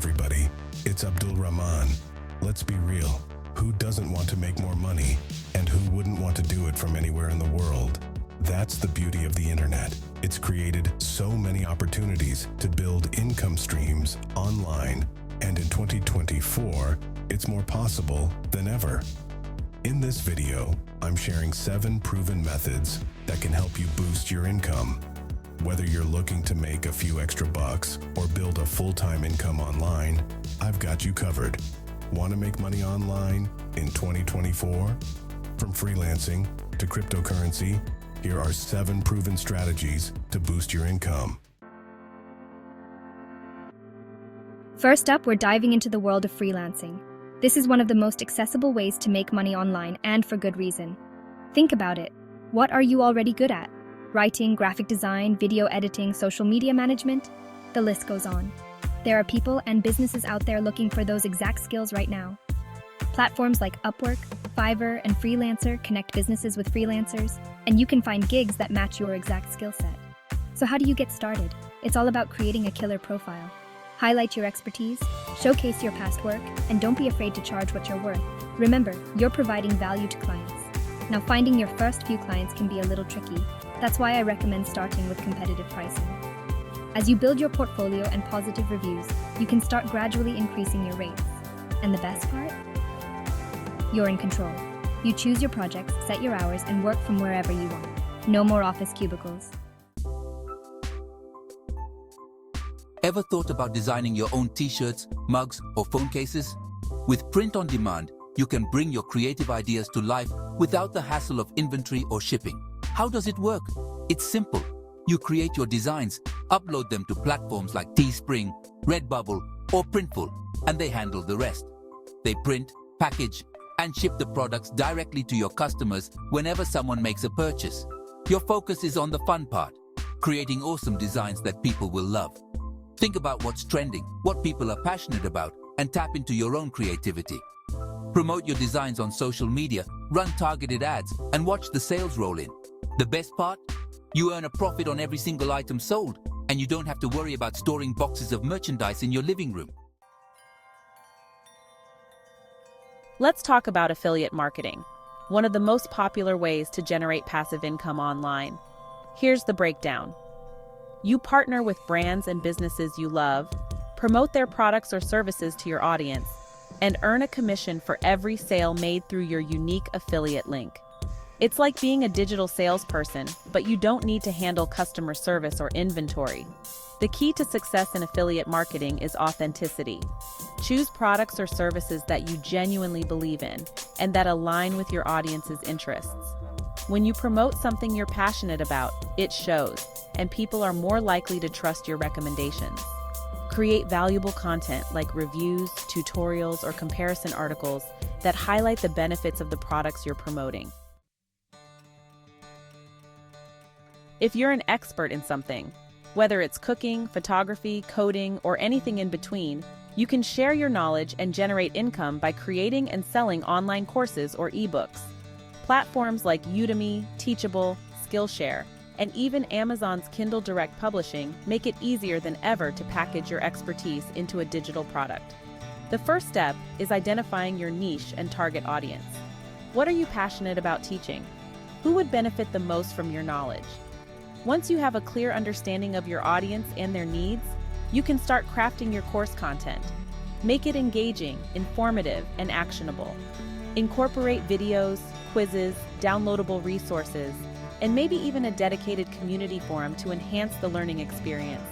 everybody. It's Abdul Rahman. Let's be real. Who doesn't want to make more money? And who wouldn't want to do it from anywhere in the world? That's the beauty of the internet. It's created so many opportunities to build income streams online. And in 2024, it's more possible than ever. In this video, I'm sharing 7 proven methods that can help you boost your income. Whether you're looking to make a few extra bucks or build a full-time income online, I've got you covered. Want to make money online in 2024? From freelancing to cryptocurrency, here are 7 proven strategies to boost your income. First up, we're diving into the world of freelancing. This is one of the most accessible ways to make money online, and for good reason. Think about it. What are you already good at? Writing, graphic design, video editing, social media management? The list goes on. There are people and businesses out there looking for those exact skills right now. Platforms like Upwork, Fiverr, and Freelancer connect businesses with freelancers, and you can find gigs that match your exact skill set. So how do you get started? It's all about creating a killer profile. Highlight your expertise, showcase your past work, and don't be afraid to charge what you're worth. Remember, you're providing value to clients. Now, finding your first few clients can be a little tricky. That's why I recommend starting with competitive pricing. As you build your portfolio and positive reviews, you can start gradually increasing your rates. And the best part? You're in control. You choose your projects, set your hours, and work from wherever you want. No more office cubicles. Ever thought about designing your own t-shirts, mugs, or phone cases? With Print on Demand, you can bring your creative ideas to life without the hassle of inventory or shipping. How does it work? It's simple. You create your designs, upload them to platforms like Teespring, Redbubble, or Printful, and they handle the rest. They print, package, and ship the products directly to your customers whenever someone makes a purchase. Your focus is on the fun part, creating awesome designs that people will love. Think about what's trending, what people are passionate about, and tap into your own creativity. Promote your designs on social media, run targeted ads, and watch the sales roll in. The best part? You earn a profit on every single item sold, and you don't have to worry about storing boxes of merchandise in your living room. Let's talk about affiliate marketing, one of the most popular ways to generate passive income online. Here's the breakdown. You partner with brands and businesses you love, promote their products or services to your audience, and earn a commission for every sale made through your unique affiliate link. It's like being a digital salesperson, but you don't need to handle customer service or inventory. The key to success in affiliate marketing is authenticity. Choose products or services that you genuinely believe in and that align with your audience's interests. When you promote something you're passionate about, it shows, and people are more likely to trust your recommendations. Create valuable content like reviews, tutorials, or comparison articles that highlight the benefits of the products you're promoting. If you're an expert in something, whether it's cooking, photography, coding, or anything in between, you can share your knowledge and generate income by creating and selling online courses or ebooks. Platforms like Udemy, Teachable, Skillshare, and even Amazon's Kindle Direct Publishing make it easier than ever to package your expertise into a digital product. The first step is identifying your niche and target audience. What are you passionate about teaching? Who would benefit the most from your knowledge? Once you have a clear understanding of your audience and their needs, you can start crafting your course content. Make it engaging, informative, and actionable. Incorporate videos, quizzes, downloadable resources, and maybe even a dedicated community forum to enhance the learning experience.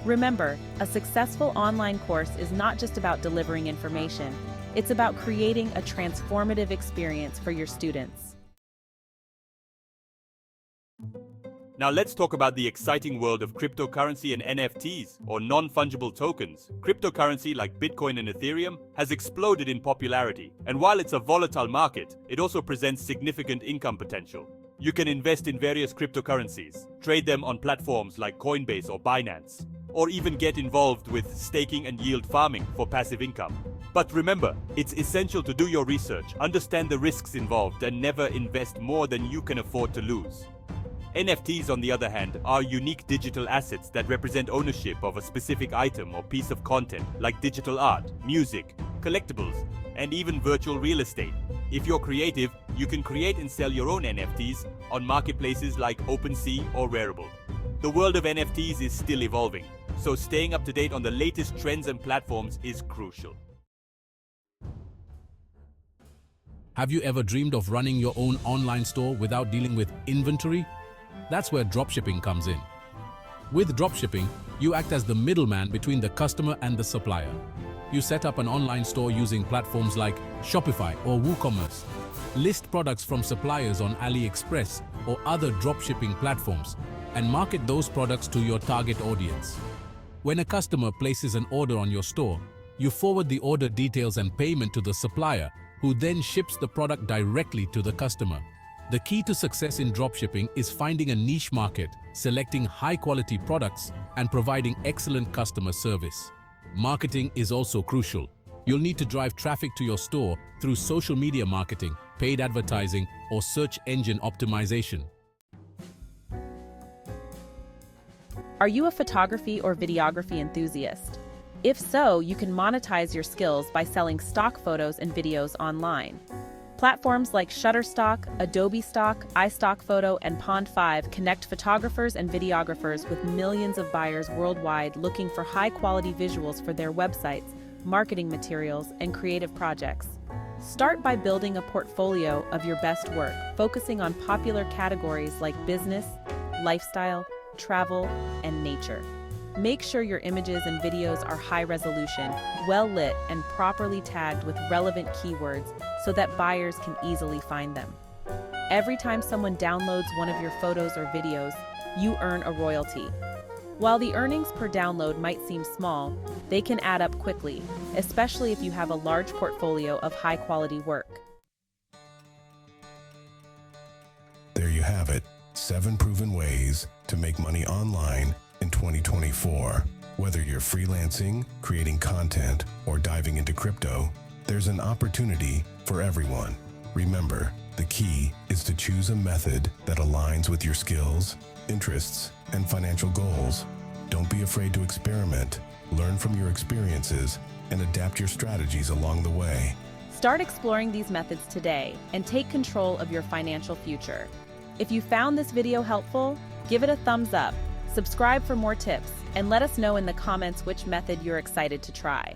Remember, a successful online course is not just about delivering information, it's about creating a transformative experience for your students. Now let's talk about the exciting world of cryptocurrency and NFTs, or non-fungible tokens. Cryptocurrency like Bitcoin and Ethereum has exploded in popularity, and while it's a volatile market, it also presents significant income potential. You can invest in various cryptocurrencies, trade them on platforms like Coinbase or Binance, or even get involved with staking and yield farming for passive income. But remember, it's essential to do your research, understand the risks involved, and never invest more than you can afford to lose. NFTs, on the other hand, are unique digital assets that represent ownership of a specific item or piece of content, like digital art, music, collectibles, and even virtual real estate. If you're creative, you can create and sell your own NFTs on marketplaces like OpenSea or Rarible. The world of NFTs is still evolving, so staying up to date on the latest trends and platforms is crucial. Have you ever dreamed of running your own online store without dealing with inventory? That's where dropshipping comes in. With dropshipping, you act as the middleman between the customer and the supplier. You set up an online store using platforms like Shopify or WooCommerce. List products from suppliers on AliExpress or other dropshipping platforms and market those products to your target audience. When a customer places an order on your store, you forward the order details and payment to the supplier, who then ships the product directly to the customer. The key to success in dropshipping is finding a niche market, selecting high-quality products, and providing excellent customer service. Marketing is also crucial. You'll need to drive traffic to your store through social media marketing, paid advertising, or search engine optimization. Are you a photography or videography enthusiast? If so, you can monetize your skills by selling stock photos and videos online. Platforms like Shutterstock, Adobe Stock, iStock Photo, and Pond5 connect photographers and videographers with millions of buyers worldwide looking for high-quality visuals for their websites, marketing materials, and creative projects. Start by building a portfolio of your best work, focusing on popular categories like business, lifestyle, travel, and nature. Make sure your images and videos are high resolution, well lit, and properly tagged with relevant keywords so that buyers can easily find them. Every time someone downloads one of your photos or videos, you earn a royalty. While the earnings per download might seem small, they can add up quickly, especially if you have a large portfolio of high-quality work. There you have it, 7 proven ways to make money online in 2024. Whether you're freelancing, creating content, or diving into crypto, there's an opportunity for everyone. Remember, the key is to choose a method that aligns with your skills, interests, and financial goals. Don't be afraid to experiment, learn from your experiences, and adapt your strategies along the way. Start exploring these methods today and take control of your financial future. If you found this video helpful, give it a thumbs up, subscribe for more tips, and let us know in the comments which method you're excited to try.